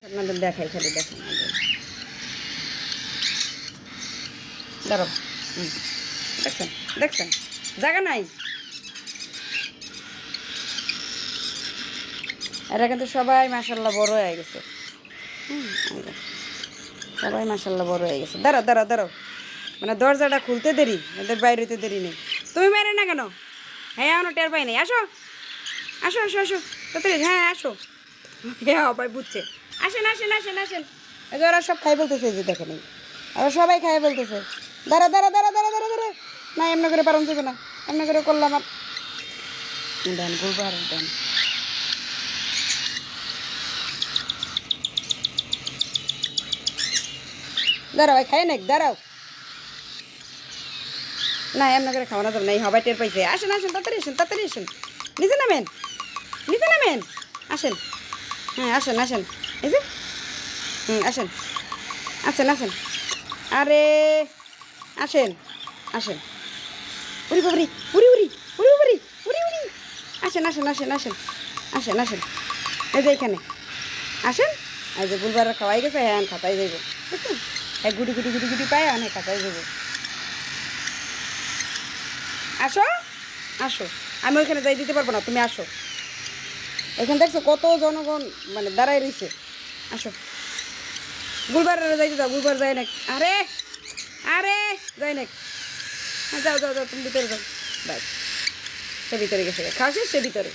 আপনাদের দেখাই খালি দেখেন দাঁড়াও দেখছেন দেখছেন জায়গা নাই। এরা কিন্তু সবাই মাশাল্লাহ বড় হয়ে গেছে। সবাই মাশাল্লাহ বড় হয়ে গেছে। দাঁড়াও দাঁড়াও দাঁড়াও, মানে দরজাটা খুলতে দেরি, এদের বাইরে হতে দেরি নেই। তুমি বাইরে না কেন? হ্যাঁ এখনো টের পাই নাই। আসো আসো আসো আসো তাড়াতাড়ি, হ্যাঁ আসো। হ্যাঁ ভাই বুঝছে। আসেন আসেন আসেন আসেন। এই যে ওরা সব খাই বলতেছে, যে দেখে নেই, ওরা সবাই খাই বলতেছে। দাঁড়া দাঁড়া দাঁড়া দাঁড়া দাঁড়া দাঁড়া, না এমনি করে পারন যাবে না, এমনি করে করলাম। আর দেন গোলবার দেন। দাঁড়াও ভাই খাই নাকি, দাঁড়াও। না এমনি করে খাওয়ানো যাবে না, এই হবাই টের পাইছে। আসেন আসেন তাড়াতাড়ি আসেন, তাড়াতাড়ি আসেন, নিচে নামেন, নিচে নামেন, আসেন। হ্যাঁ আসেন আসেন, এই যে আসেন আসেন আসেন, আরে আসেন আসেন। উরি বাবরি, উরি উরি উরি উরি উরি উরি, আসেন আসেন আসেন আসেন আসেন আসেন, এই যে এইখানে আসেন। এই যে গুলবার খাওয়াই গেছে, হ্যাঁ খাতাই যাইব, বুঝছেন? হ্যাঁ গুটি গুটি গুটি গুটি পায়, অনেক খাতাই যাইব। আসো আসো, আমি ওইখানে যাই দিতে পারবো না, তুমি আসো। এখানে দেখছো কত জনগণ মানে দাঁড়াই রয়েছে। আসো গুলবার যাইতে যাও, গুলবার যায় না। আরে আরে যাই না, হ্যাঁ যাও যাও যাও, তুমি ভিতরে যাও। ব্যাস সে ভিতরে গেছে, খাওয়া শেষ, সে ভিতরে।